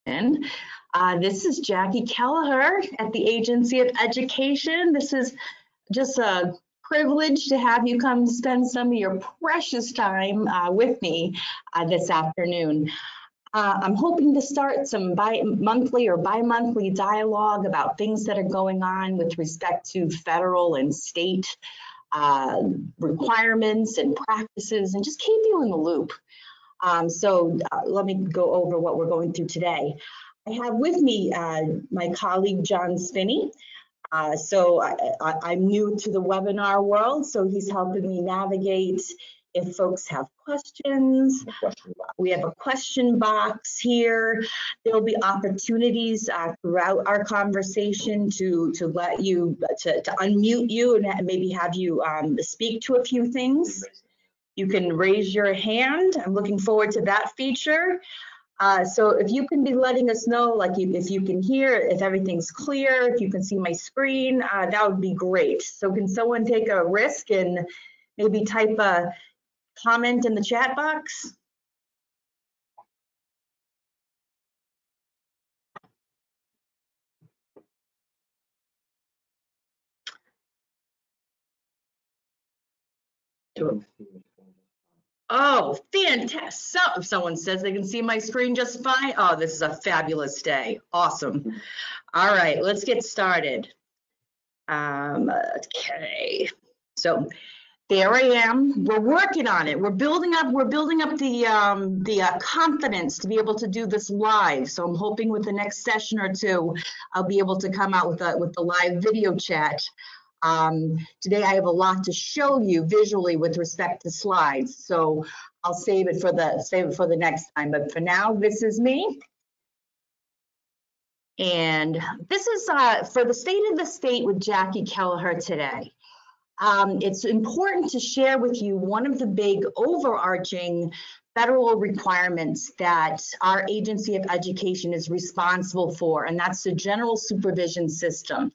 This is Jacqui Kelleher at the Agency of Education. This is just a privilege to have you come spend some of your precious time with me this afternoon. I'm hoping to start some monthly or bi-monthly dialogue about things that are going on with respect to federal and state requirements and practices, and just keep you in the loop. So let me go over what we're going through today. I have with me my colleague, John Spinney. I'm new to the webinar world, so he's helping me navigate if folks have questions. We have a question box here. There'll be opportunities throughout our conversation to let you, to unmute you and maybe have you speak to a few things. You can raise your hand. I'm looking forward to that feature. So if you can be letting us know, like if you can hear, if everything's clear, if you can see my screen, that would be great. So can someone take a risk and maybe type a comment in the chat box? Oh, fantastic. So if someone says they can see my screen just fine, oh, this is a fabulous day. Awesome. All right, let's get started. Okay, so there I am. We're working on it. We're building up the confidence to be able to do this live. So I'm hoping with the next session or two, I'll be able to come out with the live video chat. Today I have a lot to show you visually with respect to slides, so I'll save it for the next time. But for now, this is me. And this is for the State of the State with Jacqui Kelleher today. It's important to share with you one of the big overarching federal requirements that our Agency of Education is responsible for, and that's the General Supervision System.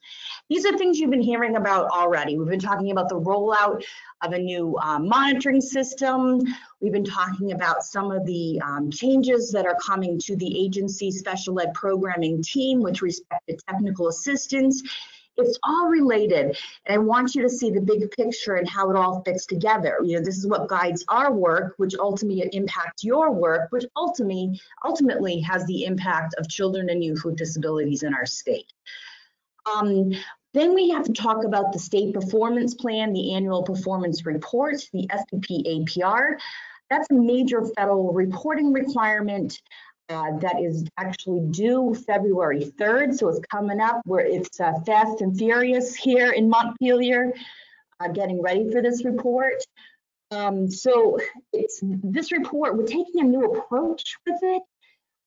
These are things you've been hearing about already. We've been talking about the rollout of a new monitoring system. We've been talking about some of the changes that are coming to the agency special ed programming team with respect to technical assistance. It's all related, and I want you to see the big picture and how it all fits together. You know, this is what guides our work, which ultimately impacts your work, which ultimately has the impact of children and youth with disabilities in our state. Then we have to talk about the state performance plan, the annual performance report, the SPP APR. That's a major federal reporting requirement that is actually due February 3rd, so it's coming up where it's fast and furious here in Montpelier, getting ready for this report. So this report, we're taking a new approach with it.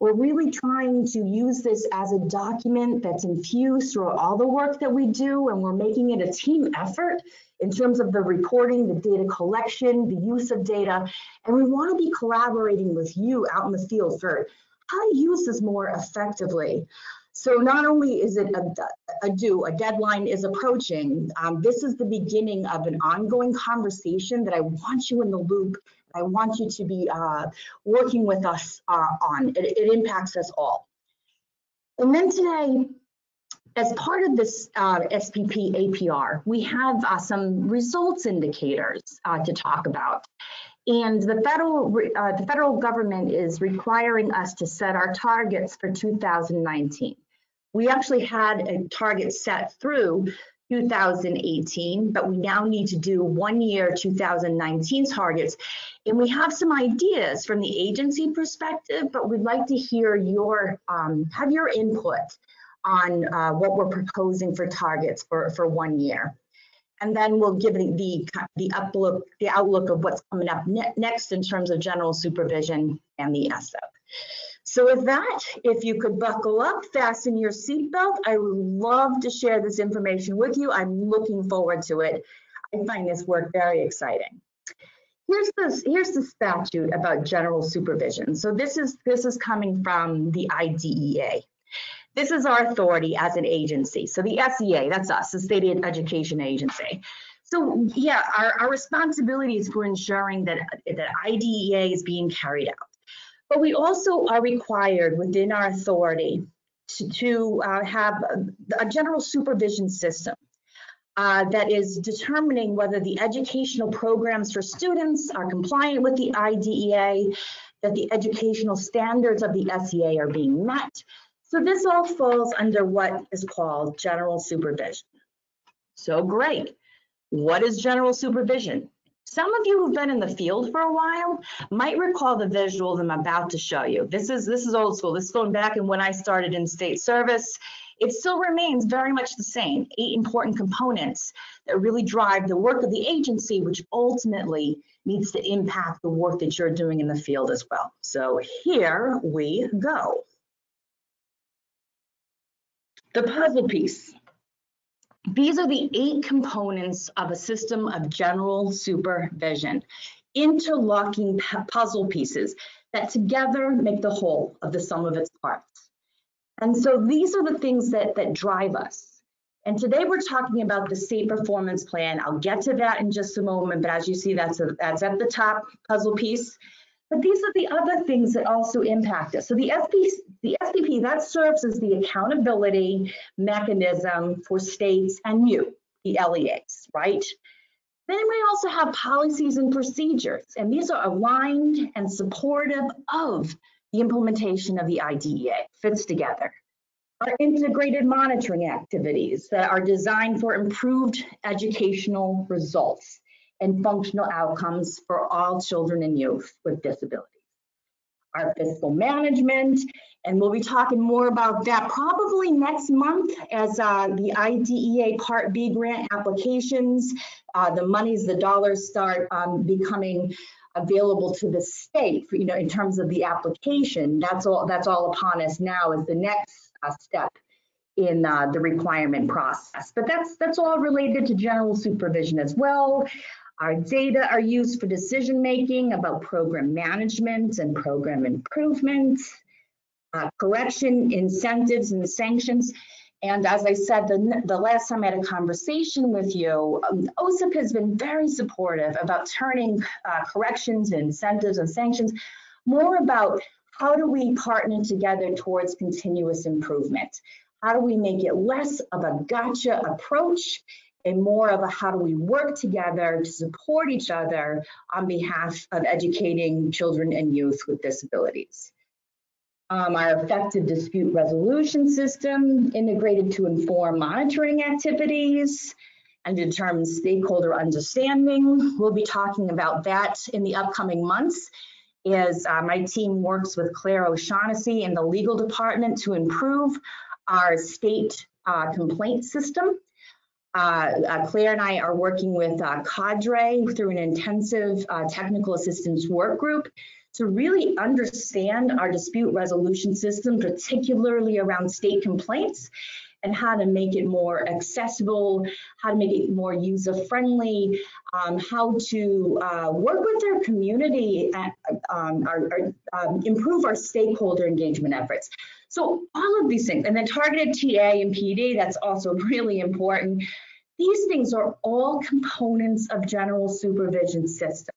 We're really trying to use this as a document that's infused through all the work that we do, and we're making it a team effort in terms of the reporting, the data collection, the use of data, and we want to be collaborating with you out in the field for how to use this more effectively. So not only is it a deadline is approaching, this is the beginning of an ongoing conversation that I want you in the loop. I want you to be working with us on. It impacts us all. And then today, as part of this SPP APR, we have some results indicators to talk about. And the federal government is requiring us to set our targets for 2019. We actually had a target set through 2018, but we now need to do 1 year 2019 targets. And we have some ideas from the agency perspective, but we'd like to hear have your input on what we're proposing for targets for 1 year. And then we'll give the outlook of what's coming up next in terms of general supervision and the ESSO. So with that, if you could buckle up, fasten your seatbelt. I would love to share this information with you. I'm looking forward to it. I find this work very exciting. Here's the statute about general supervision. So this is coming from the IDEA. This is our authority as an agency. So the SEA, that's us, the State Education Agency. So yeah, our responsibility is for ensuring that IDEA is being carried out. But we also are required within our authority to have a general supervision system that is determining whether the educational programs for students are compliant with the IDEA, that the educational standards of the SEA are being met. So this all falls under what is called general supervision. So great. What is general supervision? Some of you who've been in the field for a while might recall the visual that I'm about to show you. This is old school. This is going back in when I started in state service. It still remains very much the same. 8 important components that really drive the work of the agency, which ultimately needs to impact the work that you're doing in the field as well. So here we go. The puzzle piece. These are the 8 components of a system of general supervision, interlocking puzzle pieces that together make the whole of the sum of its parts. And so these are the things that drive us. And today we're talking about the state performance plan. I'll get to that in just a moment, but as you see, that's at the top puzzle piece. But these are the other things that also impact us. So the SPP, that serves as the accountability mechanism for states and you, the LEAs, right? Then we also have policies and procedures, and these are aligned and supportive of the implementation of the IDEA, fits together. Our integrated monitoring activities that are designed for improved educational results and functional outcomes for all children and youth with disabilities. Our fiscal management, and we'll be talking more about that probably next month as the IDEA Part B grant applications, the monies, the dollars start becoming available to the state, in terms of the application. That's all upon us now as the next step in the requirement process. But that's all related to general supervision as well. Our data are used for decision making about program management and program improvement, correction, incentives, and sanctions. And as I said, the last time I had a conversation with you, OSIP has been very supportive about turning corrections, and incentives, and sanctions more about how do we partner together towards continuous improvement? How do we make it less of a gotcha approach and more of a how do we work together to support each other on behalf of educating children and youth with disabilities. Our effective dispute resolution system integrated to inform monitoring activities and determine stakeholder understanding. We'll be talking about that in the upcoming months as my team works with Claire O'Shaughnessy in the legal department to improve our state complaint system. Claire and I are working with Cadre through an intensive technical assistance work group to really understand our dispute resolution system, particularly around state complaints, and how to make it more accessible, how to make it more user-friendly, how to work with our community and improve our stakeholder engagement efforts. So all of these things, and then targeted TA and PD, that's also really important. These things are all components of general supervision system.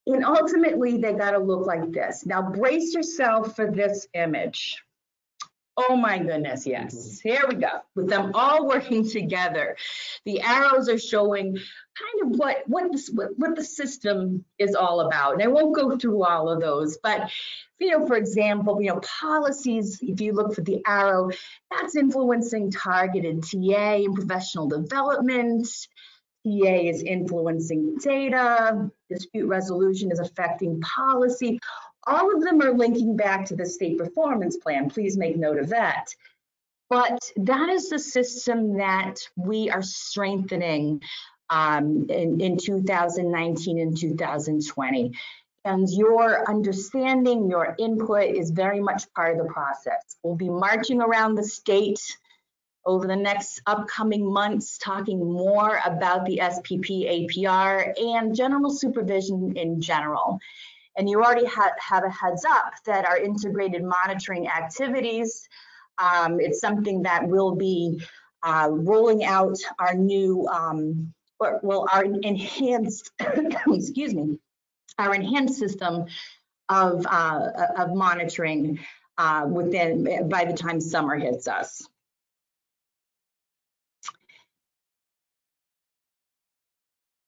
And ultimately, they gotta look like this. Now brace yourself for this image. Oh my goodness, yes. Here we go. With them all working together. The arrows are showing kind of what the system is all about. And I won't go through all of those, but for example, policies, if you look for the arrow, that's influencing targeted TA and professional development. TA is influencing data. Dispute resolution is affecting policy. All of them are linking back to the state performance plan. Please make note of that. But that is the system that we are strengthening in 2019 and 2020. And your understanding, your input is very much part of the process. We'll be marching around the state over the next upcoming months, talking more about the SPP APR and general supervision in general. And you already have a heads up that our integrated monitoring activities, it's something that will be rolling out our new, our enhanced, excuse me, our enhanced system of monitoring by the time summer hits us.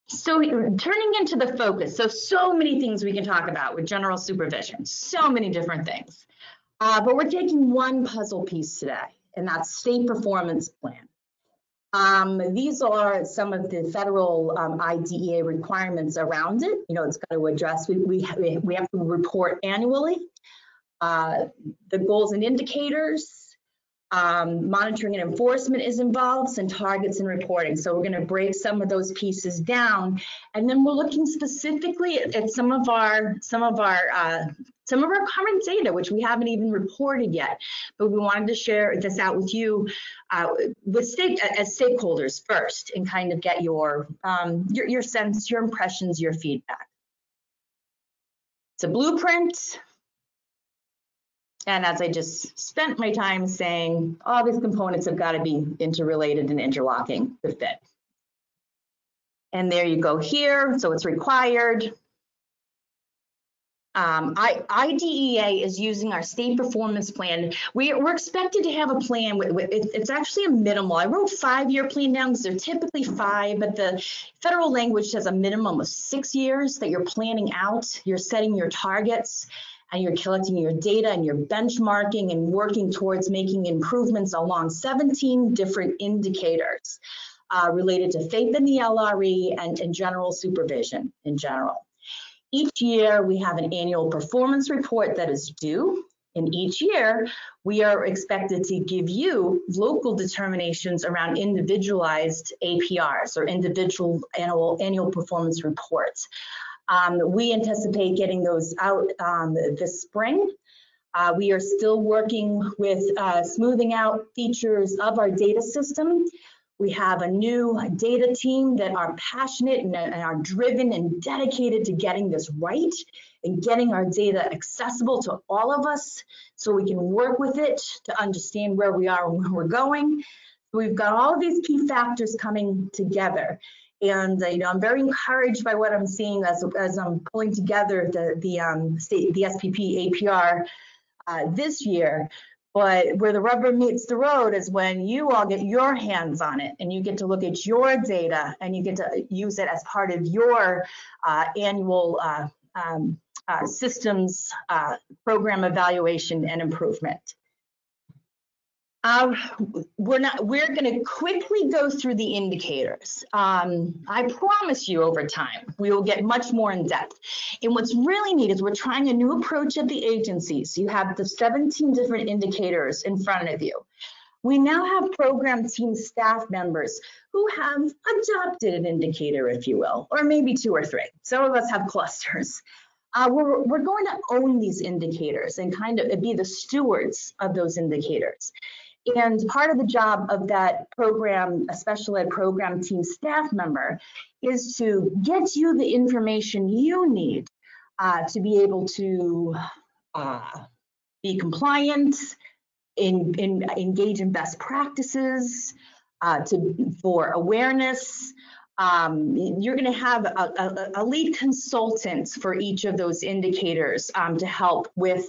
So turning into the focus, so many things we can talk about with general supervision, so many different things. But we're taking one puzzle piece today, and that's state performance plan. These are some of the federal IDEA requirements around it. You know, it's got to address, we have to report annually, the goals and indicators, monitoring and enforcement is involved, and targets and reporting. So we're going to break some of those pieces down, and then we're looking specifically at some of our current data, which we haven't even reported yet. But we wanted to share this out with you, as stakeholders first, and kind of get your sense, your impressions, your feedback. It's a blueprint. And as I just spent my time saying, all these components have got to be interrelated and interlocking to fit. And there you go here, so it's required. IDEA is using our state performance plan. We're expected to have a plan. It's actually a minimal. I wrote 5-year plan down because they're typically 5, but the federal language says a minimum of 6 years that you're planning out. You're setting your targets, and you're collecting your data, and you're benchmarking and working towards making improvements along 17 different indicators related to FAPE and the LRE and general supervision in general. Each year, we have an annual performance report that is due, and each year, we are expected to give you local determinations around individualized APRs, or individual annual performance reports. We anticipate getting those out this spring. We are still working with smoothing out features of our data system. We have a new data team that are passionate and are driven and dedicated to getting this right and getting our data accessible to all of us so we can work with it to understand where we are and where we're going. We've got all of these key factors coming together. And you know, I'm very encouraged by what I'm seeing as I'm pulling together the SPP APR this year. But where the rubber meets the road is when you all get your hands on it, and you get to look at your data, and you get to use it as part of your annual systems program evaluation and improvement. We're going to quickly go through the indicators. I promise you over time, we will get much more in depth. And what's really neat is we're trying a new approach at the agencies. You have the 17 different indicators in front of you. We now have program team staff members who have adopted an indicator, if you will, or maybe 2 or 3. Some of us have clusters. We're going to own these indicators and kind of be the stewards of those indicators. And part of the job of that program, a special ed program team staff member, is to get you the information you need to be able to be compliant, engage in best practices, for awareness. You're going to have a lead consultant for each of those indicators to help with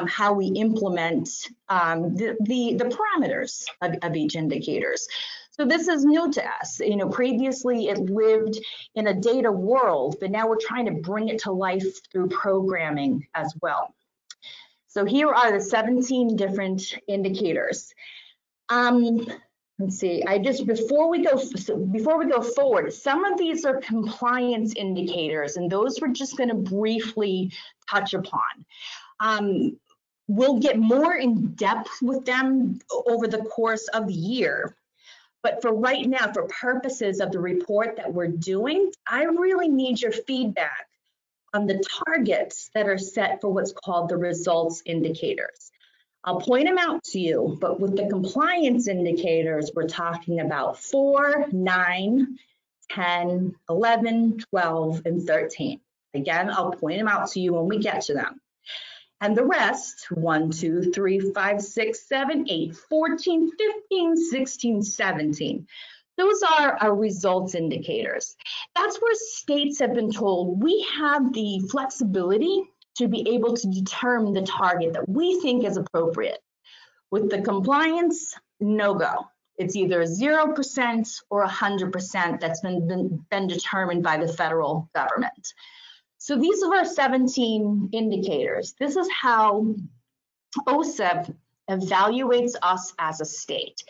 how we implement the parameters of each indicators. So this is new to us. You know, previously it lived in a data world, but now we're trying to bring it to life through programming as well. So here are the 17 different indicators. Let's see. Before we go forward, some of these are compliance indicators, and those we're just going to briefly touch upon. We'll get more in depth with them over the course of the year. But for right now, for purposes of the report that we're doing, I really need your feedback on the targets that are set for what's called the results indicators. I'll point them out to you, but with the compliance indicators, we're talking about 4, 9, 10, 11, 12, and 13. Again, I'll point them out to you when we get to them. And the rest, 1, 2, 3, 5, 6, 7, 8, 14, 15, 16, 17. Those are our results indicators. That's where states have been told we have the flexibility to be able to determine the target that we think is appropriate. With the compliance, no go. It's either 0% or 100% that's been determined by the federal government. So these are our 17 indicators. This is how OSEP evaluates us as a state.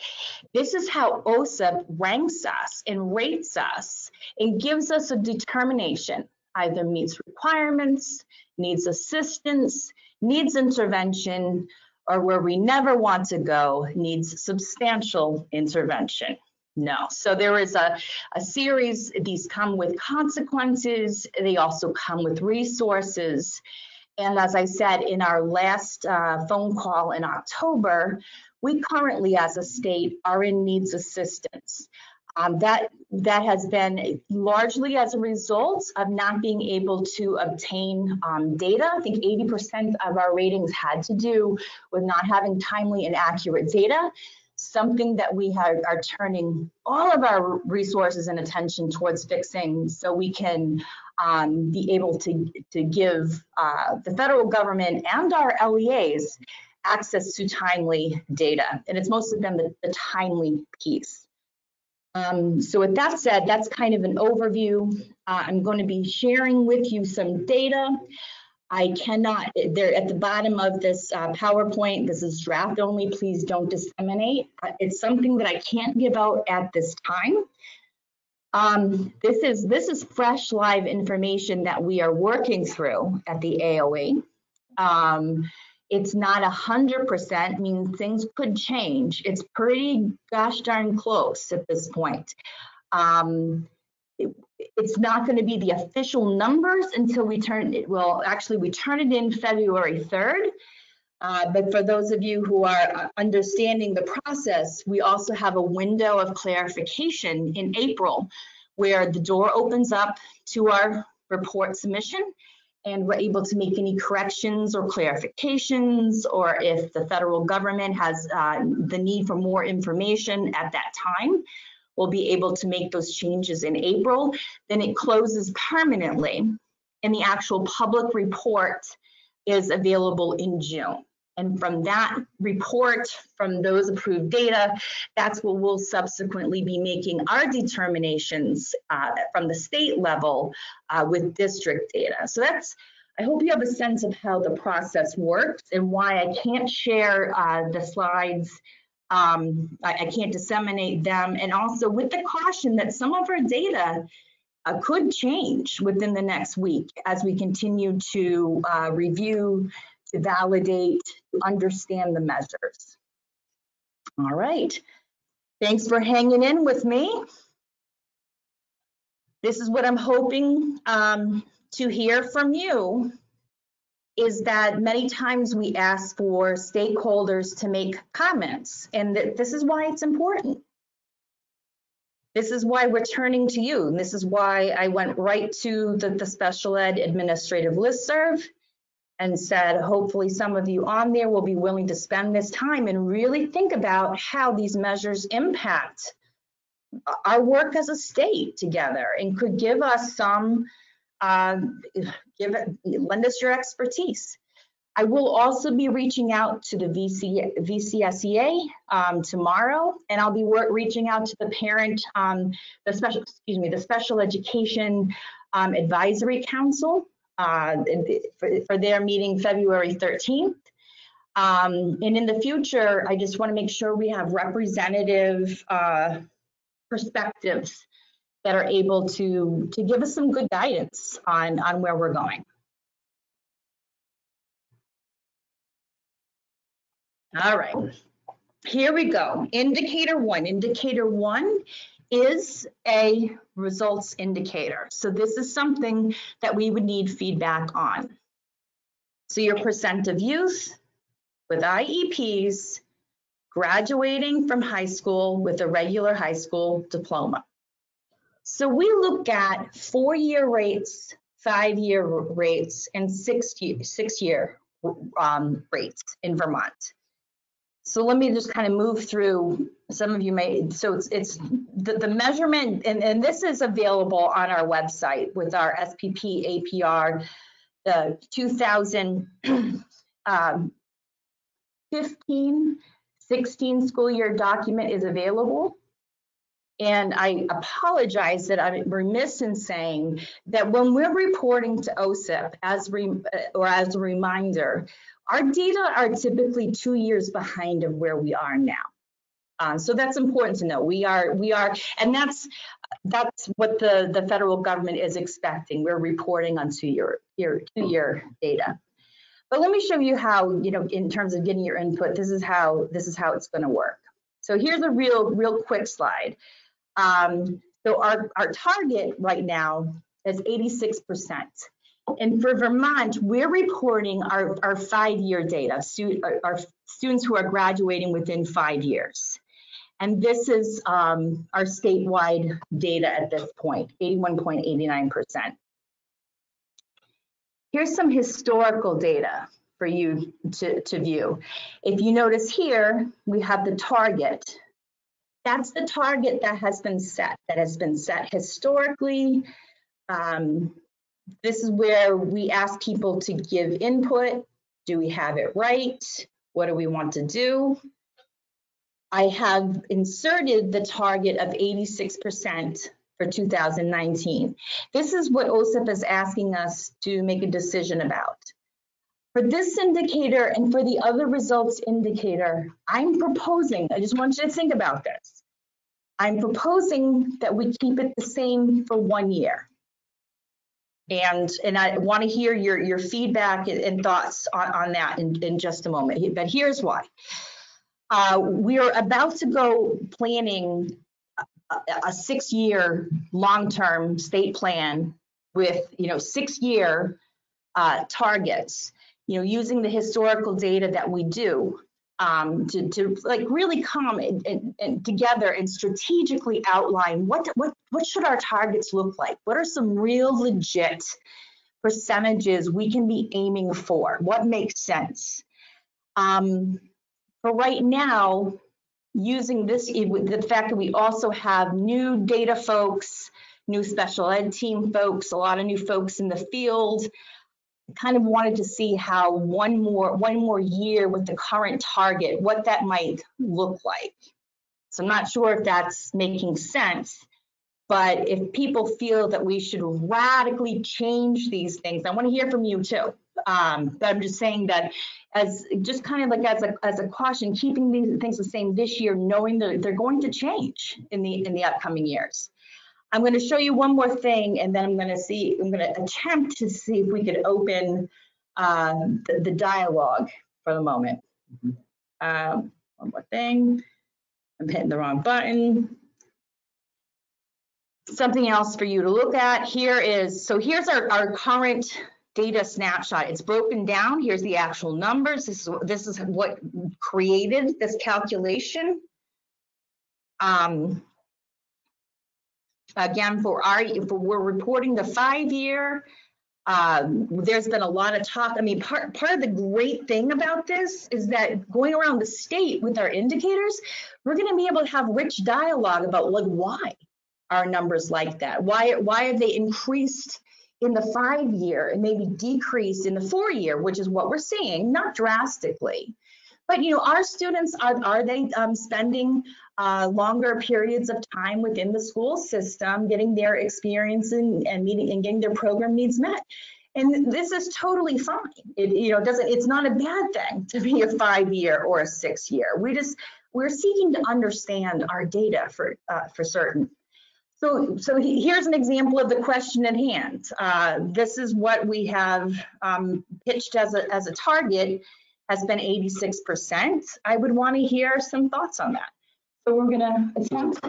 This is how OSEP ranks us and rates us and gives us a determination, either meets requirements, needs assistance, needs intervention, or where we never want to go, needs substantial intervention. No. So there is a series. These come with consequences. They also come with resources. And as I said in our last phone call in October, we currently as a state are in needs assistance. That has been largely as a result of not being able to obtain data. I think 80% of our ratings had to do with not having timely and accurate data, something that we are turning all of our resources and attention towards fixing so we can be able to give the federal government and our LEAs access to timely data. And it's mostly been the timely piece. So with that said, that's kind of an overview. I'm going to be sharing with you some data. I cannot, they're at the bottom of this PowerPoint. This is draft only, please don't disseminate. It's something that I can't give out at this time. This is fresh live information that we are working through at the AOE. It's not 100%, means things could change. It's pretty gosh darn close at this point. It's not going to be the official numbers until we turn it. Well, actually, we turn it in February 3rd. But for those of you who are understanding the process, we also have a window of clarification in April where the door opens up to our report submission. And we're able to make any corrections or clarifications, or if the federal government has the need for more information at that time, we'll be able to make those changes in April. Then it closes permanently, and the actual public report is available in June. And from that report, from those approved data, that's what we'll subsequently be making our determinations from the state level with district data. So that's, I hope you have a sense of how the process works and why I can't share the slides. I can't disseminate them. And also with the caution that some of our data could change within the next week as we continue to review, to validate, to understand the measures. All right, thanks for hanging in with me. This is what I'm hoping to hear from you, is that many times we ask for stakeholders to make comments, and this is why it's important. This is why we're turning to you, and this is why I went right to the special ed administrative listserv and said, hopefully some of you on there will be willing to spend this time and really think about how these measures impact our work as a state together, and could give us some, lend us your expertise. I will also be reaching out to the VCSEA tomorrow, and I'll be reaching out to the parent, the Special Education Advisory Council for their meeting February 13th. And in the future, I just want to make sure we have representative perspectives that are able to give us some good guidance on where we're going. All right, here we go. Indicator one. Indicator one is a results indicator. So this is something that we would need feedback on. So your percent of youth with IEPs graduating from high school with a regular high school diploma. So we look at 4-year rates, 5-year rates, and 6-year rates in Vermont. So let me just kind of move through. Some of you may, so it's the measurement, and this is available on our website with our SPP APR 2015-16 school year document is available. And I apologize that I'm remiss in saying that when we're reporting to OSIP as a reminder, our data are typically 2 years behind of where we are now. So that's important to know. We are, and that's what the federal government is expecting. We're reporting on two-year data. But let me show you how, in terms of getting your input, this is how it's going to work. So here's a real quick slide. So our target right now is 86%. And for Vermont, we're reporting our 5-year data, our students who are graduating within 5 years. And this is our statewide data at this point, 81.89%. Here's some historical data for you to view. If you notice here, we have the target. That's the target that has been set historically. This is where we ask people to give input. Do we have it right? What do we want to do? I have inserted the target of 86% for 2019. This is what OSIP is asking us to make a decision about. For this indicator and for the other results indicator, I'm proposing, I just want you to think about this. I'm proposing that we keep it the same for 1 year. And I want to hear your feedback and thoughts on that in just a moment. But here's why. We are about to go planning a 6-year long-term state plan with 6-year targets, using the historical data that we do to like really come and together and strategically outline what should our targets look like? What are some real legit percentages we can be aiming for? What makes sense? For right now, using this, the fact that we also have new data folks, new special ed team folks, a lot of new folks in the field, kind of wanted to see how one more year with the current target, what that might look like. So I'm not sure if that's making sense, but if people feel that we should radically change these things, I want to hear from you too. But I'm just saying that as just kind of like as a caution, keeping these things the same this year, knowing that they're going to change in the upcoming years. I'm going to show you one more thing, and then I'm going to attempt to see if we could open the dialogue for the moment. One more thing. I'm hitting the wrong button. Something else for you to look at here is, so here's our current data snapshot. It's broken down. Here's the actual numbers. This is what created this calculation. Again, we're reporting the 5-year, there's been a lot of talk. I mean, part of the great thing about this is that going around the state with our indicators, we're going to be able to have rich dialogue about like why are numbers like that? Why have they increased in the 5-year and maybe decreased in the 4-year, which is what we're seeing, not drastically. But our students, are they spending longer periods of time within the school system, getting their experience and meeting and getting their program needs met? And this is totally fine. It's not a bad thing to be a 5-year or a 6-year. We're seeking to understand our data for certain. So here's an example of the question at hand. This is what we have pitched as a target. Has been 86%. I would want to hear some thoughts on that. So we're going to attempt.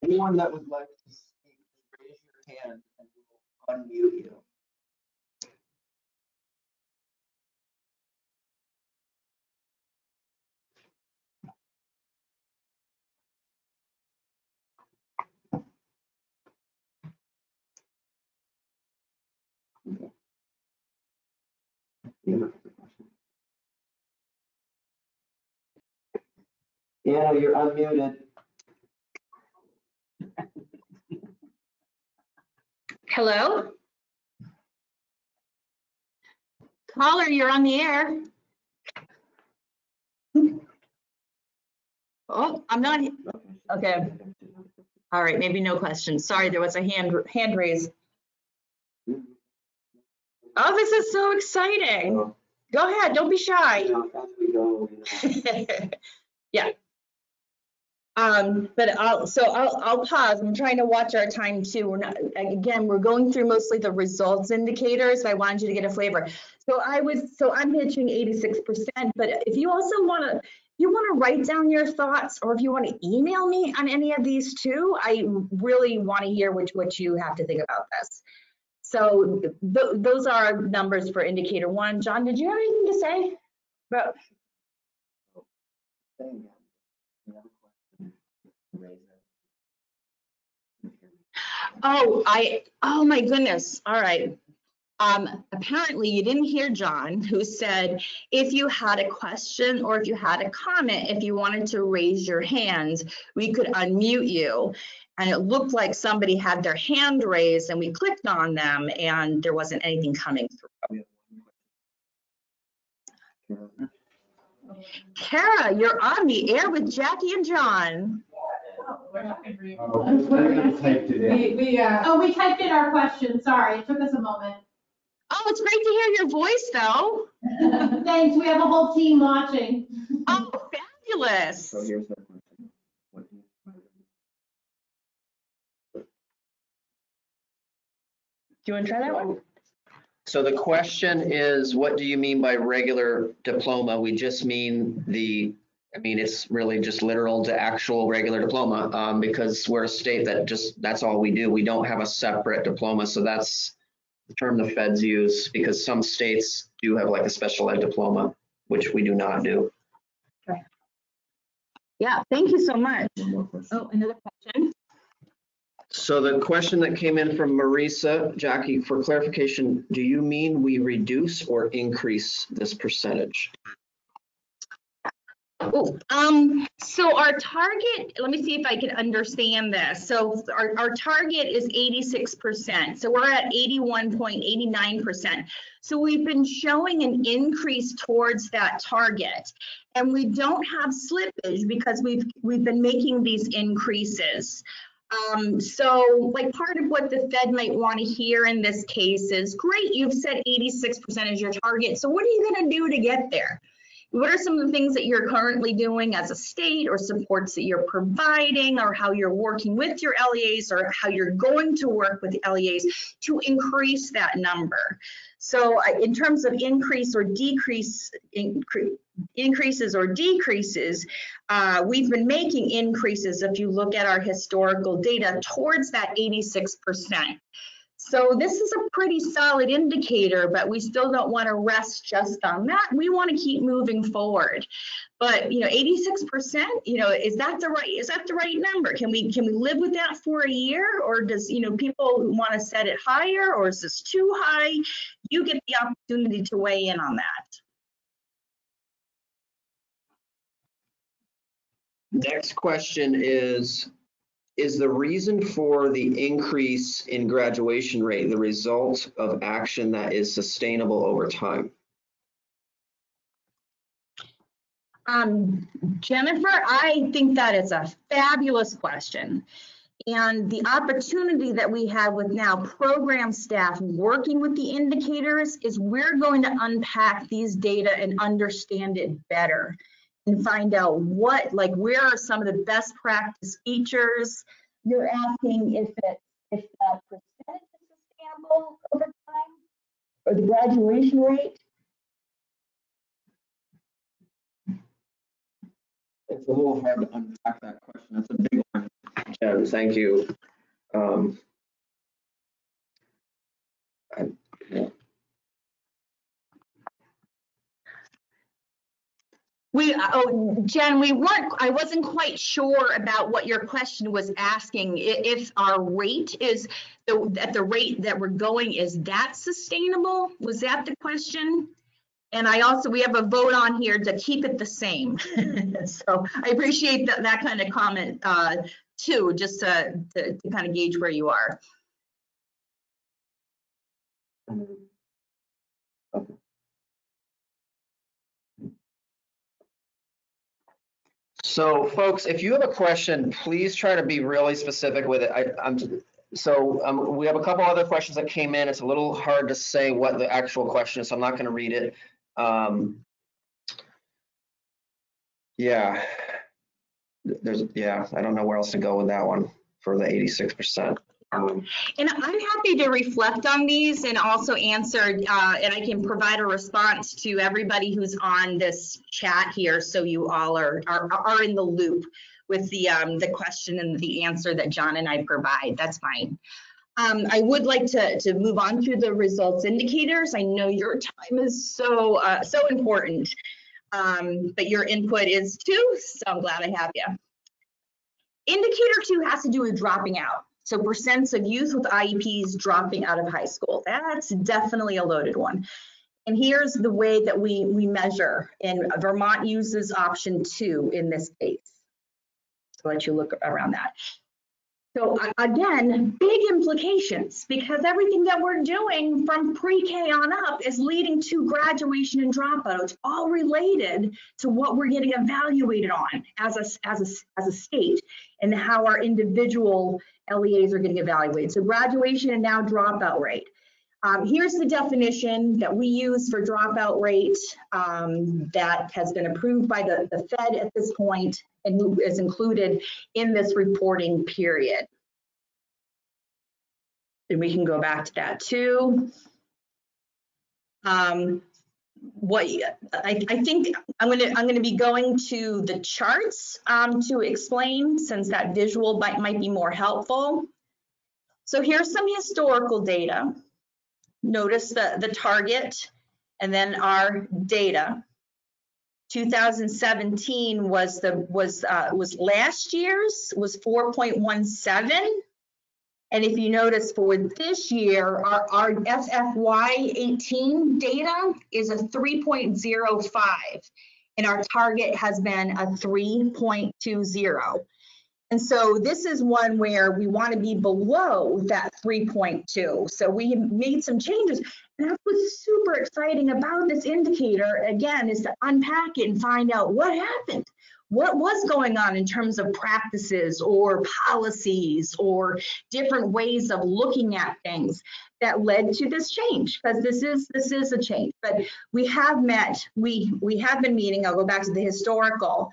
Anyone that would like to speak, raise your hand and we'll unmute you. Yeah, you're unmuted. Hello? Caller, you're on the air. Oh, I'm not. Okay. All right, maybe no questions. Sorry, there was a hand raised. Oh, this is so exciting. Go ahead, don't be shy. Yeah. But I'll pause. I'm trying to watch our time too. We're not, again, we're going through mostly the results indicators. So I wanted you to get a flavor. So I'm pitching 86%, but if you also want to write down your thoughts, or if you want to email me on any of these too, I really want to hear what you have to think about this. So those are numbers for indicator 1. John, did you have anything to say about? Oh my goodness. All right. Apparently you didn't hear John, who said, if you had a question or if you had a comment, if you wanted to raise your hand, we could unmute you. And it looked like somebody had their hand raised and we clicked on them and there wasn't anything coming through. Kara, you're on the air with Jacqui and John. We typed in our question. Sorry, it took us a moment. Oh, it's great to hear your voice, though. Thanks. We have a whole team watching. Oh, fabulous. So here's the question. Do you want to try that one? So the question is, what do you mean by regular diploma? We just mean it's really just literal to actual regular diploma, because we're a state that that's all we do. We don't have a separate diploma. So that's the term the feds use, because some states do have like a special ed diploma, which we do not do. Okay. Yeah, thank you so much. Oh, another question. So the question that came in from Marisa, Jacqui, for clarification, do you mean we reduce or increase this percentage? Oh, so our target, let me see if I can understand this. So our target is 86%. So we're at 81.89%. So we've been showing an increase towards that target. And we don't have slippage because we've been making these increases. So like part of what the Fed might want to hear in this case is, great, you've said 86% is your target. So what are you going to do to get there? What are some of the things that you're currently doing as a state, or supports that you're providing, or how you're working with your LEAs, or how you're going to work with LEAs to increase that number? So in terms of increase or decrease, increases or decreases, we've been making increases if you look at our historical data towards that 86%. So this is a pretty solid indicator, but we still don't want to rest just on that. We want to keep moving forward. But 86%, is that the right number? Can we live with that for a year, or does people want to set it higher, or is this too high? You get the opportunity to weigh in on that. Next question is the reason for the increase in graduation rate the result of action that is sustainable over time? Jennifer, I think that is a fabulous question. And the opportunity that we have with now program staff working with the indicators is we're going to unpack these data and understand it better and find out where are some of the best practice features. You're asking if that percentage is sustainable over time, or the graduation rate? It's a little hard to unpack that question. That's a big one. Yeah, thank you. Jen, I wasn't quite sure about what your question was asking. If our rate is at the rate that we're going, is that sustainable? Was that the question? And we have a vote on here to keep it the same. So I appreciate that kind of comment too, just to kind of gauge where you are. So folks, if you have a question, please try to be really specific with it. We have a couple other questions that came in. It's a little hard to say what the actual question is, so I'm not going to read it. Yeah, I don't know where else to go with that one for the 86%. And I'm happy to reflect on these and also answer, and I can provide a response to everybody who's on this chat here, so you all are in the loop with the question and the answer that John and I provide. That's fine. I would like to move on to the results indicators. I know your time is so important, but your input is too, so I'm glad I have you. Indicator 2 has to do with dropping out. So percents of youth with IEPs dropping out of high school. That's definitely a loaded one. And here's the way that we measure, and Vermont uses option 2 in this case. So I'll let you look around that. So again, big implications, because everything that we're doing from pre-K on up is leading to graduation and dropout. It's all related to what we're getting evaluated on as a state, and how our individual LEAs are getting evaluated. So graduation and now dropout rate. Here's the definition that we use for dropout rate that has been approved by the Fed at this point and is included in this reporting period. And we can go back to that too. I think I'm gonna be going to the charts to explain, since that visual might be more helpful. So here's some historical data. Notice the target and then our data. 2017 was last year's, was 4.17. And if you notice for this year, our FFY 18 data is a 3.05, and our target has been a 3.20. And so this is one where we want to be below that 3.2. So we made some changes. And that's what's super exciting about this indicator, again, is to unpack it and find out what happened. What was going on in terms of practices or policies or different ways of looking at things that led to this change? Because this is a change. But we have been meeting. I'll go back to the historical.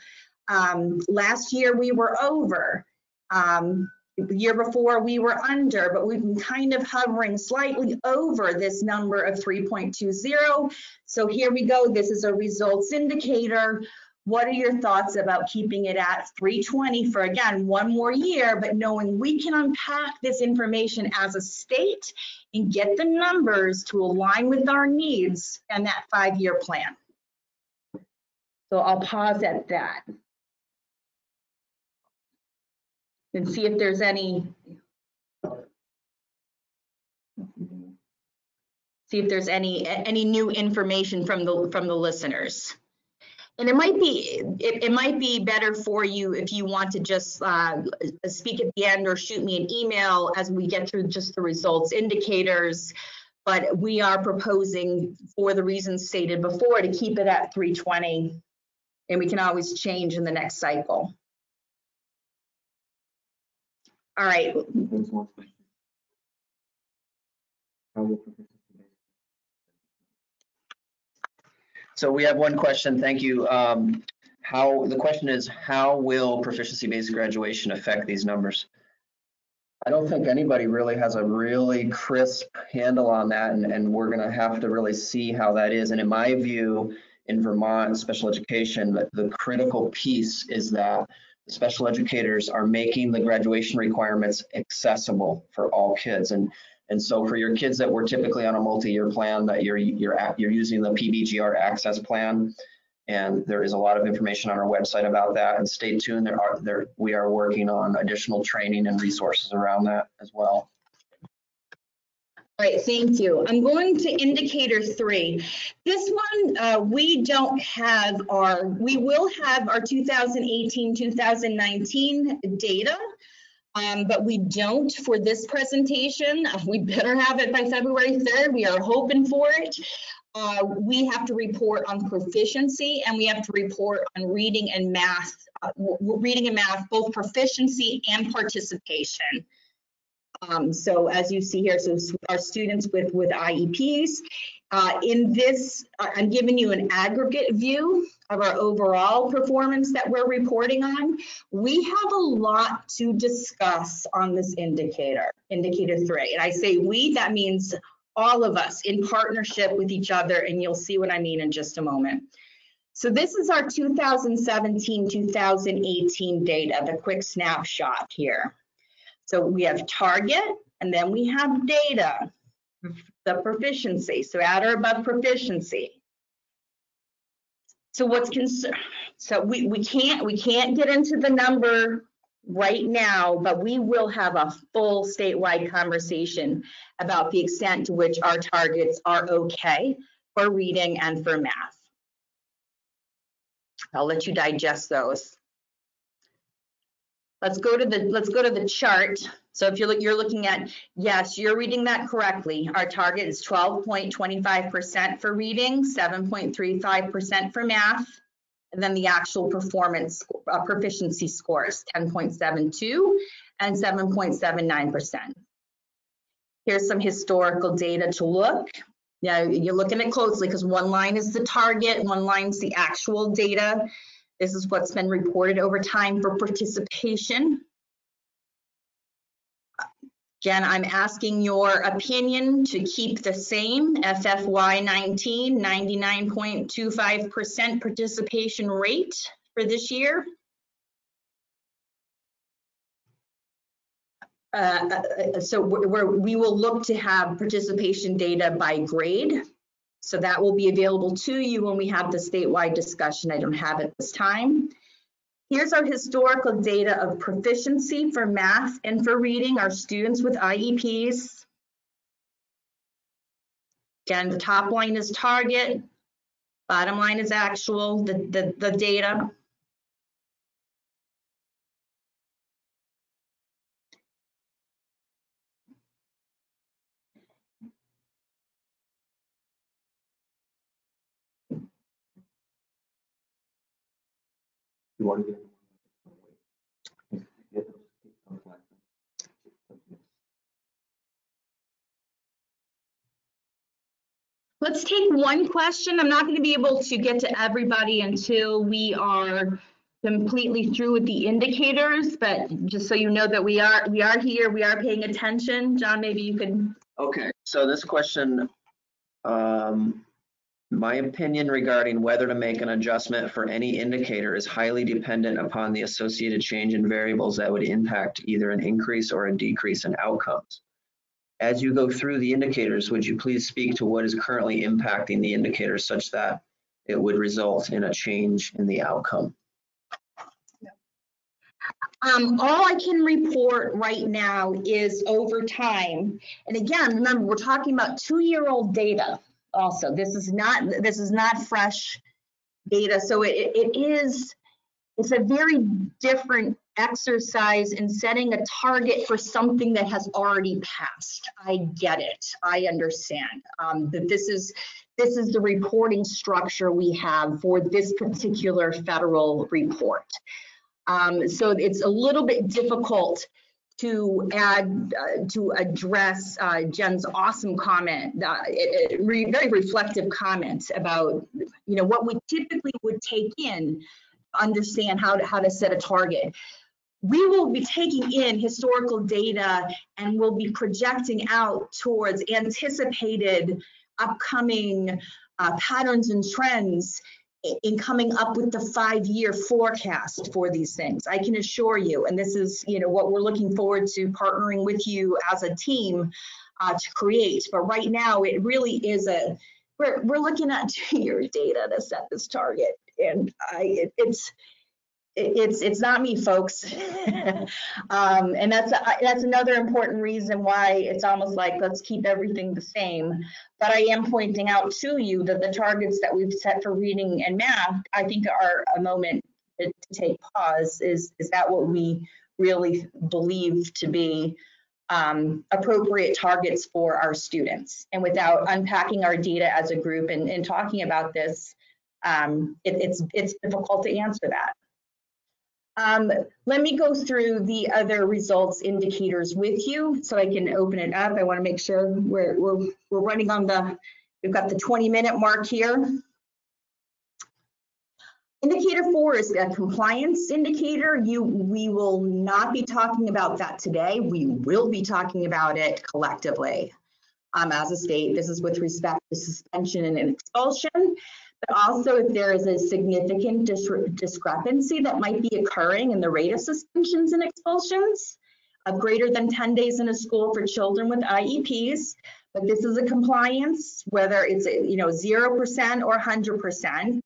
Last year we were over. The year before we were under, but we've been kind of hovering slightly over this number of 3.20. So here we go. This is a results indicator. What are your thoughts about keeping it at 320 for, again, one more year, but knowing we can unpack this information as a state and get the numbers to align with our needs and that 5-year plan? So I'll pause at that and see if there's any new information from the listeners. And it might be better for you if you want to just speak at the end or shoot me an email as we get through just the results indicators. But we are proposing, for the reasons stated before, to keep it at 320, and we can always change in the next cycle. All right. So we have one question. Thank you. The question is, how will proficiency-based graduation affect these numbers? I don't think anybody really has a really crisp handle on that, and we're going to have to really see how that is. And in my view, in Vermont special education, the critical piece is that the special educators are making the graduation requirements accessible for all kids. And so for your kids that were typically on a multi-year plan, that you're using the PBGR access plan, and there is a lot of information on our website about that. And stay tuned. We are working on additional training and resources around that as well. All right, thank you. I'm going to indicator 3. This one, we will have our 2018, 2019 data. But we don't for this presentation. We better have it by February 3rd. We are hoping for it. We have to report on proficiency, and we have to report on reading and math, both proficiency and participation. So as you see here, so our students with IEPs, in this, I'm giving you an aggregate view of our overall performance that we're reporting on. We have a lot to discuss on this indicator 3. And I say we, that means all of us in partnership with each other, and you'll see what I mean in just a moment. So this is our 2017-2018 data, the quick snapshot here. So we have target, and then we have data, the proficiency, so at or above proficiency. So what's so we can't get into the number right now, but we will have a full statewide conversation about the extent to which our targets are okay for reading and for math. I'll let you digest those. Let's go to the chart. So if you're looking at, yes, you're reading that correctly. Our target is 12.25% for reading, 7.35% for math, and then the actual performance proficiency scores, 10.72 and 7.79%. Here's some historical data to look. Yeah, you're looking at closely because one line is the target, one line's the actual data. This is what's been reported over time for participation. Again, I'm asking your opinion to keep the same. FFY 19, 99.25% participation rate for this year. So we will look to have participation data by grade. So that will be available to you when we have the statewide discussion. I don't have it this time. Here's our historical data of proficiency for math and for reading, our students with IEPs. Again, the top line is target, bottom line is actual, the data. You want to get Let's take one question. I'm not going to be able to get to everybody until we are completely through with the indicators, but just so you know that we are here, we are paying attention. John, maybe you can. Okay, so this question, my opinion regarding whether to make an adjustment for any indicator is highly dependent upon the associated change in variables that would impact either an increase or a decrease in outcomes. As you go through the indicators, would you please speak to what is currently impacting the indicators such that it would result in a change in the outcome? All I can report right now is over time. And again, remember, we're talking about 2-year-old data also. This is not fresh data. So it's a very different exercise in setting a target for something that has already passed. I get it. I understand that this is the reporting structure we have for this particular federal report. So it's a little bit difficult to address Jen's awesome comment, very reflective comment about what we typically would take in to understand how to set a target. We will be taking in historical data and we'll be projecting out towards anticipated upcoming patterns and trends in coming up with the 5-year forecast for these things. I can assure you, and this is what we're looking forward to partnering with you as a team to create. But right now, it really is we're looking at 2-year data to set this target, and it's not me, folks. And that's another important reason why it's almost like let's keep everything the same. But I am pointing out to you that the targets that we've set for reading and math, I think are a moment to take pause. Is that what we really believe to be appropriate targets for our students. And without unpacking our data as a group and talking about this, it's difficult to answer that. Let me go through the other results indicators with you so I can open it up. I want to make sure we're running on we've got the 20-minute mark here. Indicator 4 is a compliance indicator. We will not be talking about that today. We will be talking about it collectively as a state. This is with respect to suspension and expulsion, but also if there is a significant discrepancy that might be occurring in the rate of suspensions and expulsions of greater than 10 days in a school for children with IEPs. But this is a compliance, whether it's 0% or 100%.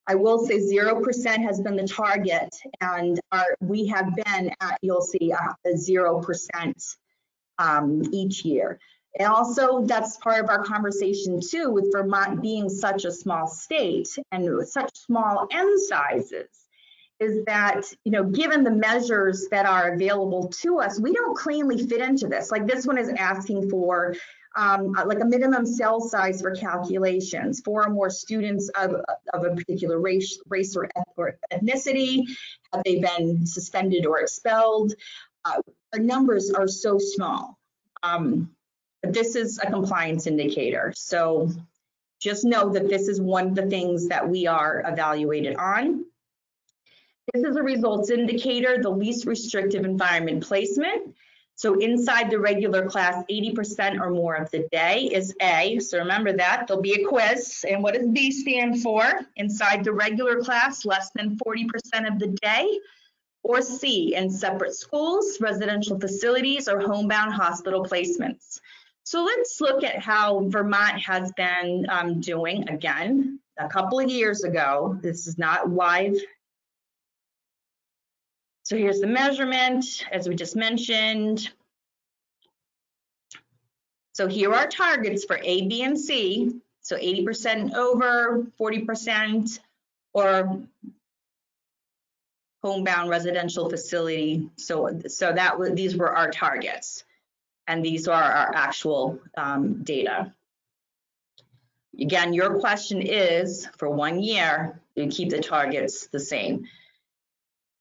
I will say 0% has been the target, and we have been at, you'll see, a 0% each year. And also, that's part of our conversation too, with Vermont being such a small state and with such small N sizes, is that, given the measures that are available to us, we don't cleanly fit into this. Like this one is asking for like a minimum cell size for calculations, 4 or more students of a particular race or ethnicity. Have they been suspended or expelled? Our numbers are so small. This is a compliance indicator. So just know that this is one of the things that we are evaluated on. This is a results indicator, the least restrictive environment placement. So inside the regular class, 80% or more of the day is A. So remember that, there'll be a quiz. And what does B stand for? Inside the regular class, less than 40% of the day. Or C, in separate schools, residential facilities, or homebound hospital placements. So let's look at how Vermont has been doing. Again, a couple of years ago, this is not live. So here's the measurement, as we just mentioned. So here are targets for A, B, and C. So 80% over, 40%, or homebound residential facility. So these were our targets, and these are our actual data. Again, your question is, for 1 year, you keep the targets the same.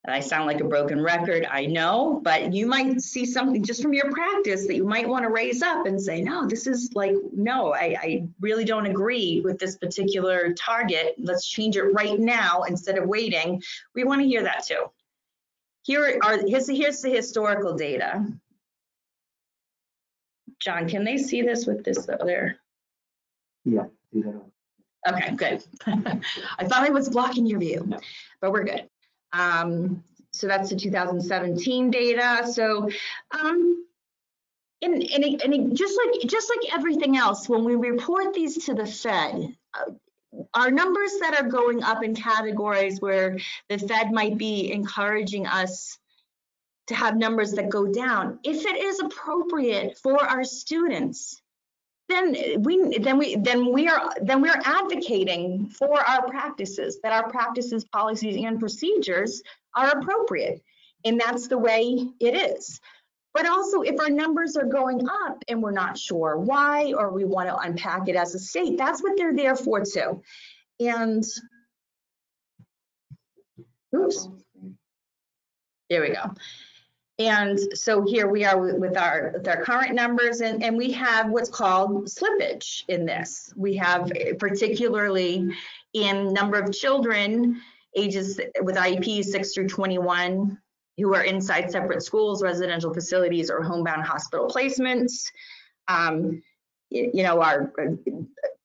And I sound like a broken record, I know, but you might see something just from your practice that you might want to raise up and say, no, this is like, no, I really don't agree with this particular target. Let's change it right now instead of waiting. We want to hear that too. Here's the historical data. John, can they see this with this other? Yeah. Okay, good. I thought I was blocking your view, but we're good. So that's the 2017 data. So, just like everything else, when we report these to the Fed, our numbers that are going up in categories where the Fed might be encouraging us to have numbers that go down, if it is appropriate for our students, then we're advocating for our practices, that our practices, policies, and procedures are appropriate, and that's the way it is. But also, if our numbers are going up and we're not sure why, or we want to unpack it as a state, that's what they're there for too. And oops, there we go. And so here we are with our current numbers, and we have what's called slippage in this. We have, particularly in number of children ages with IEPs 6 through 21 who are inside separate schools, residential facilities, or homebound hospital placements.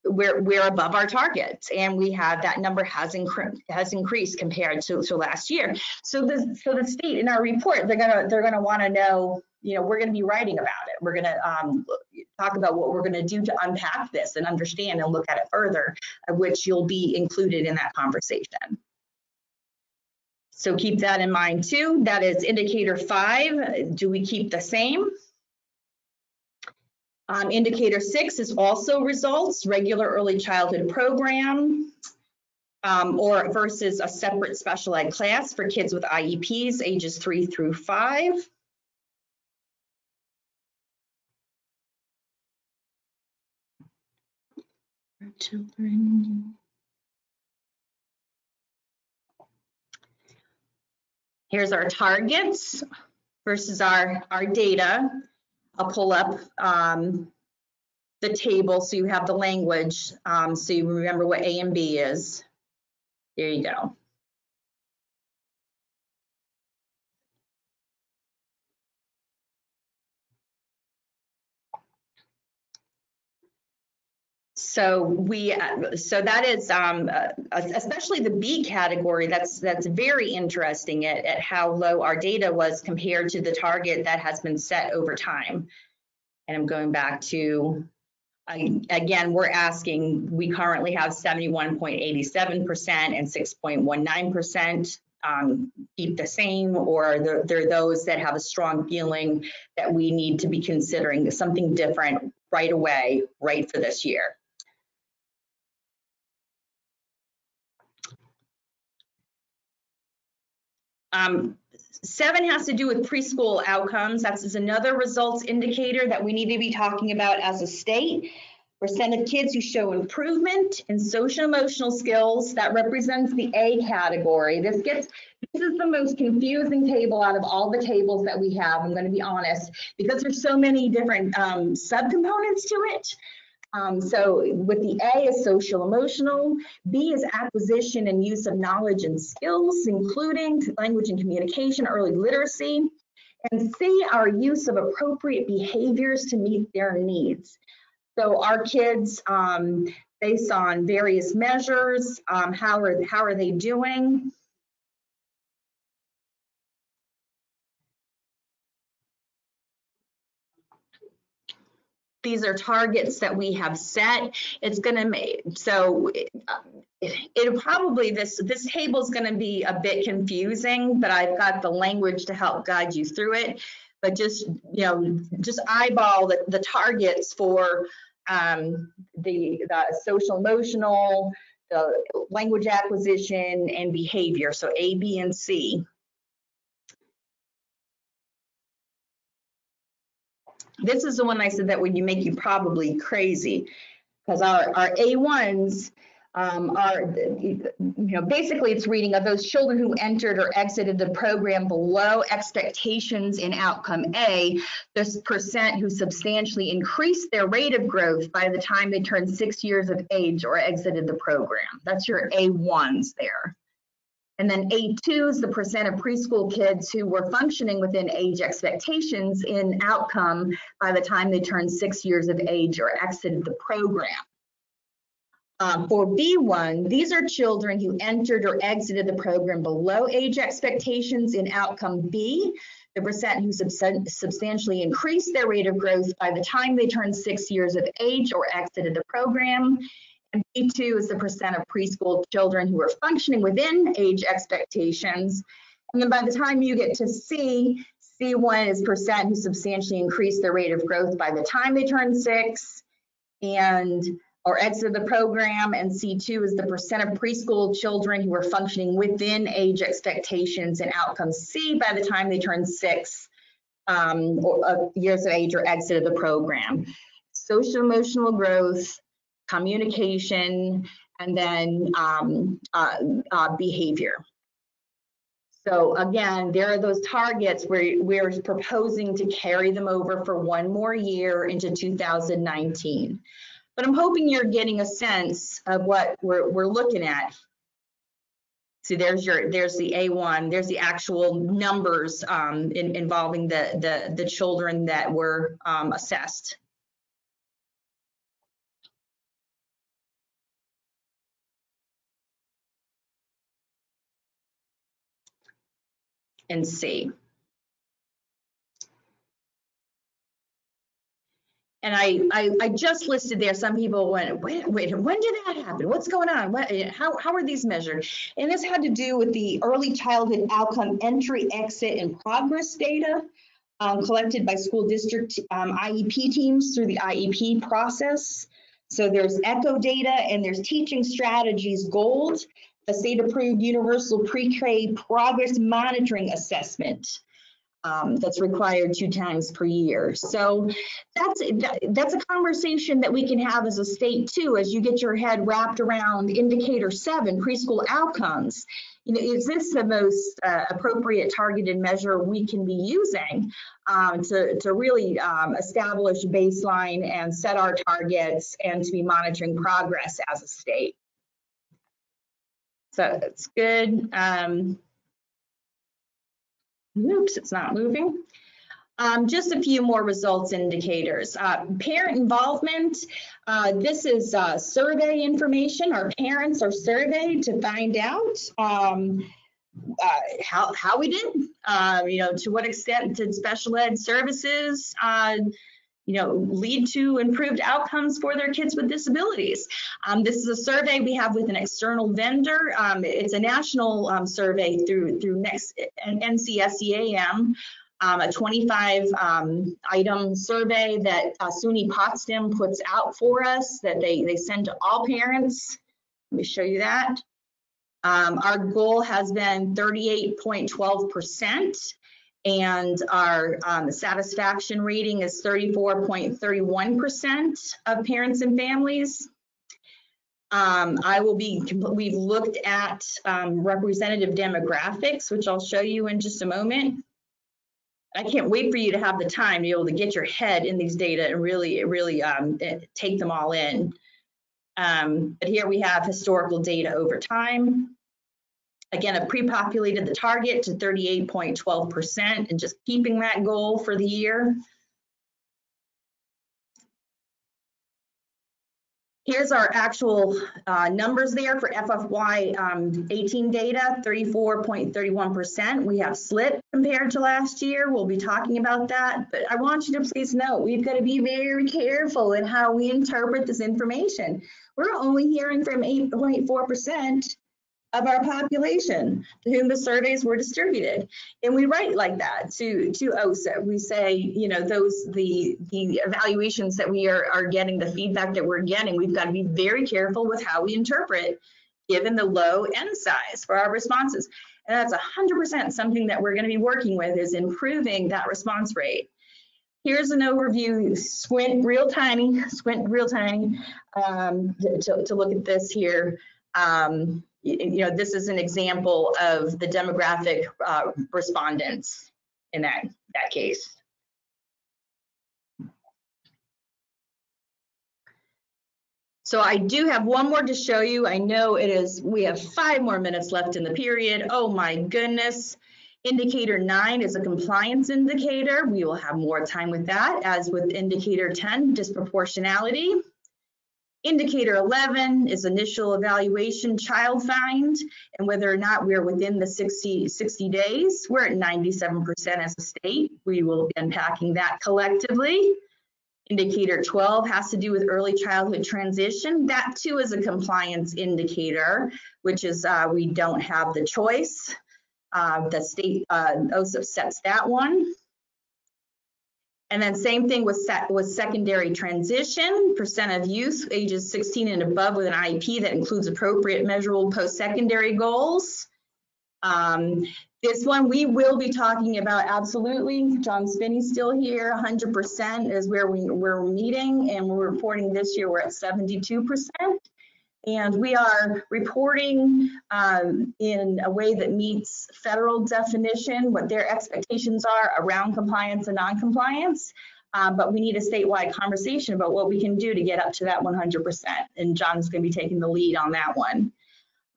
We're above our targets, and we have that number has increased compared to last year. So the state, in our report, they're gonna want to know, we're going to be writing about it. We're going to talk about what we're going to do to unpack this and understand and look at it further, which you'll be included in that conversation. So keep that in mind too. That is indicator 5. Do we keep the same? Indicator 6 is also results, regular early childhood program. or versus a separate special ed class for kids with IEPs ages 3 through 5. Children. Here's our targets versus our data. I'll pull up the table so you have the language, so you remember what A and B is. There you go. So that is especially the B category. That's very interesting at how low our data was compared to the target that has been set over time. And I'm going back to, again, we're asking, we currently have 71.87% and 6.19%. Keep the same, or there are those that have a strong feeling that we need to be considering something different right away, right for this year. Seven has to do with preschool outcomes. That's another results indicator that we need to be talking about as a state. Percent of kids who show improvement in social emotional skills, that represents the A category. This is the most confusing table out of all the tables that we have, I'm going to be honest, because there's so many different subcomponents to it. So with the A is social emotional, B is acquisition and use of knowledge and skills, including language and communication, early literacy, and C, our use of appropriate behaviors to meet their needs. So our kids, based on various measures, how are they doing? These are targets that we have set. It's going to make, so it'll probably, this table is going to be a bit confusing, but I've got the language to help guide you through it. But just, just eyeball the targets for the social emotional, the language acquisition, and behavior. So A, B, and C. This is the one I said that would make you probably crazy, because our A1s are, basically it's reading of those children who entered or exited the program below expectations in outcome A, this percent who substantially increased their rate of growth by the time they turned 6 years of age or exited the program. That's your A1s there. And then A2 is the percent of preschool kids who were functioning within age expectations in outcome by the time they turned 6 years of age or exited the program. For B1, these are children who entered or exited the program below age expectations in outcome B, the percent who substantially increased their rate of growth by the time they turned 6 years of age or exited the program. And B2 is the percent of preschool children who are functioning within age expectations. And then by the time you get to C, C1 is percent who substantially increased their rate of growth by the time they turn 6 or exit the program, and C2 is the percent of preschool children who are functioning within age expectations and outcome C by the time they turn 6 years of age or exited the program. Social emotional growth, communication, and then behavior. So again, there are those targets where we're proposing to carry them over for one more year into 2019. But I'm hoping you're getting a sense of what we're looking at. See, there's the A1, there's the actual numbers involving the children that were assessed. And C. And I just listed there, some people went, wait, when did that happen? What's going on? How are these measured? And this had to do with the early childhood outcome entry, exit, and progress data collected by school district IEP teams through the IEP process. So there's echo data and there's teaching strategies gold. a state-approved universal pre-K progress monitoring assessment that's required 2 times per year. So that's a conversation that we can have as a state too, as you get your head wrapped around indicator 7, preschool outcomes. You know, is this the most appropriate targeted measure we can be using to really establish baseline and set our targets and to be monitoring progress as a state? So it's good. Oops, it's not moving. Just a few more results indicators. Parent involvement. This is survey information. Our parents are surveyed to find out how we did. You know, to what extent did special ed services you know, lead to improved outcomes for their kids with disabilities. This is a survey we have with an external vendor. It's a national survey through NCSEAM, a 25 item survey that SUNY Potsdam puts out for us that they send to all parents. Let me show you that. Our goal has been 38.12%. And our satisfaction rating is 34.31% of parents and families. We've looked at representative demographics, which I'll show you in just a moment. I can't wait for you to have the time to be able to get your head in these data and really take them all in. But here we have historical data over time. Again, I've pre-populated the target to 38.12% and just keeping that goal for the year. Here's our actual numbers there for FFY 18 data, 34.31%. We have slipped compared to last year. We'll be talking about that, but I want you to please note, we've got to be very careful in how we interpret this information. We're only hearing from 8.4% of our population to whom the surveys were distributed. And we write like that to OSA. We say, you know, the evaluations that we are getting, the feedback that we're getting, we've got to be very careful with how we interpret given the low N size for our responses. And that's 100% something that we're going to be working with, is improving that response rate. Here's an overview, squint real tiny to look at this here. You know, this is an example of the demographic respondents in that case. So I do have one more to show you. I know it is, we have 5 more minutes left in the period. Oh my goodness. Indicator 9 is a compliance indicator. We will have more time with that, as with indicator 10, disproportionality. Indicator 11 is initial evaluation child find and whether or not we're within the 60 days. We're at 97% as a state. We will be unpacking that collectively. Indicator 12 has to do with early childhood transition. That too is a compliance indicator, which is we don't have the choice. The state OSIP sets that one. And then same thing with secondary transition, percent of youth ages 16 and above with an IEP that includes appropriate measurable post-secondary goals. This one we will be talking about absolutely. John Spinney's still here, 100% is where we're meeting, and we're reporting this year we're at 72%. And we are reporting in a way that meets federal definition, what their expectations are around compliance and non-compliance. But we need a statewide conversation about what we can do to get up to that 100%. And John's going to be taking the lead on that one.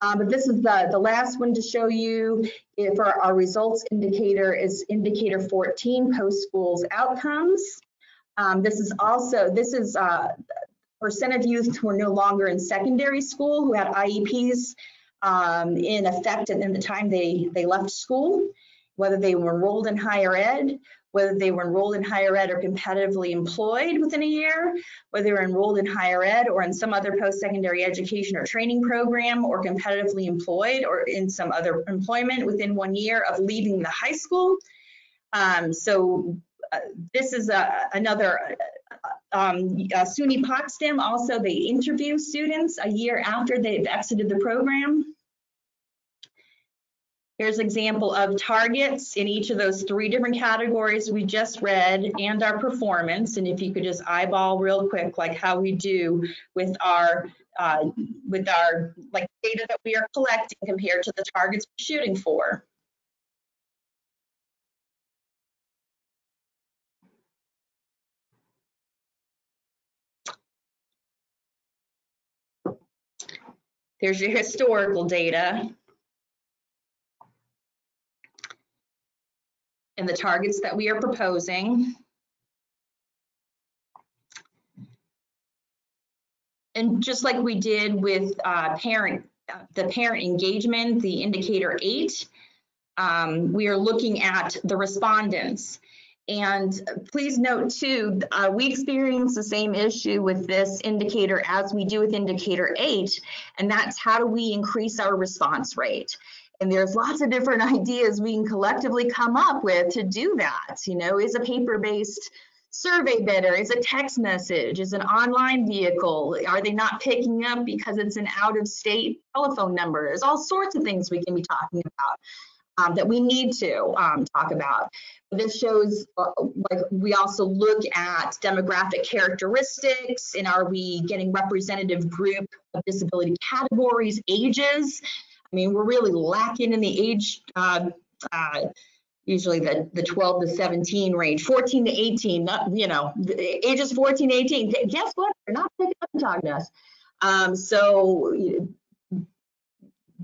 But this is the last one to show you. For our results indicator is indicator 14, post-schools outcomes. This is percent of youth who are no longer in secondary school, who had IEPs in effect at the time they left school, whether they were enrolled in higher ed, whether they were enrolled in higher ed or competitively employed within a year, whether they were enrolled in higher ed or in some other post-secondary education or training program, or competitively employed or in some other employment within 1 year of leaving the high school. This is another SUNY Potsdam. Also, they interview students a year after they've exited the program. Here's an example of targets in each of those 3 different categories we just read and our performance. And if you could just eyeball real quick, like how we do with our like data that we are collecting compared to the targets we're shooting for. There's your historical data. And the targets that we are proposing. And just like we did with the parent engagement, the indicator 8, we are looking at the respondents. And please note too, we experience the same issue with this indicator as we do with indicator 8, and that's how do we increase our response rate? And there's lots of different ideas we can collectively come up with to do that. You know, is a paper-based survey better? Is a text message? Is an online vehicle? Are they not picking up because it's an out-of-state telephone number? There's all sorts of things we can be talking about that we need to talk about. This shows, like, we also look at demographic characteristics, and are we getting representative group of disability categories, ages? I mean, we're really lacking in the age, usually the 12 to 17 range, 14 to 18, not, you know, the ages 14 to 18. Guess what? They're not picking up and talking to us. So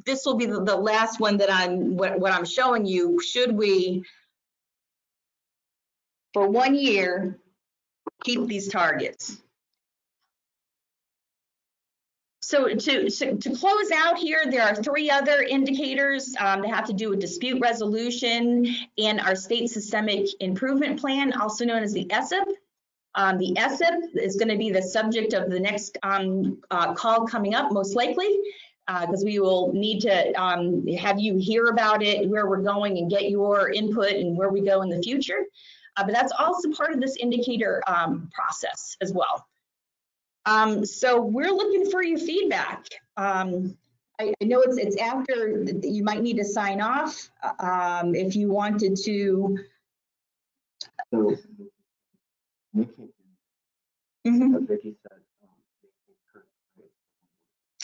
this will be the last one that what I'm showing you. Should we, for 1 year, keep these targets? So to close out here, there are 3 other indicators that have to do with dispute resolution and our state systemic improvement plan, also known as the ESIP. The ESIP is going to be the subject of the next call coming up, most likely, because we will need to have you hear about it, where we're going, and get your input and where we go in the future. But that's also part of this indicator process as well. So we're looking for your feedback. I know it's after, you might need to sign off if you wanted to. So,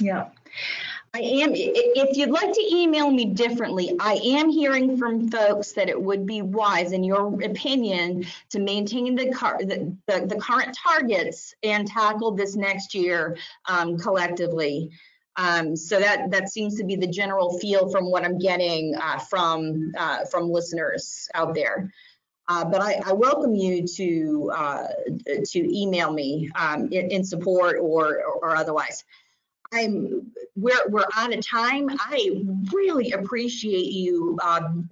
Yeah. I am, if you'd like to email me differently, I am hearing from folks that it would be wise, in your opinion, to maintain the current targets and tackle this next year collectively. So that seems to be the general feel from what I'm getting from listeners out there. But I welcome you to email me in support or otherwise. We're out of time. I really appreciate you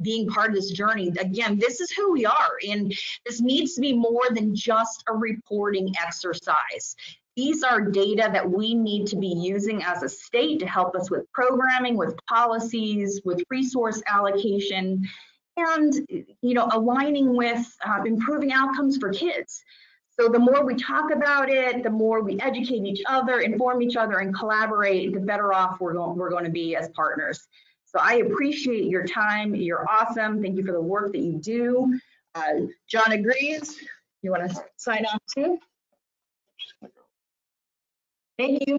being part of this journey. Again, this is who we are, and this needs to be more than just a reporting exercise. These are data that we need to be using as a state to help us with programming, with policies, with resource allocation, and, you know, aligning with improving outcomes for kids. So the more we talk about it, the more we educate each other, inform each other, and collaborate, the better off we're going to be as partners. So I appreciate your time. You're awesome. Thank you for the work that you do. John agrees. You want to sign off too? Thank you.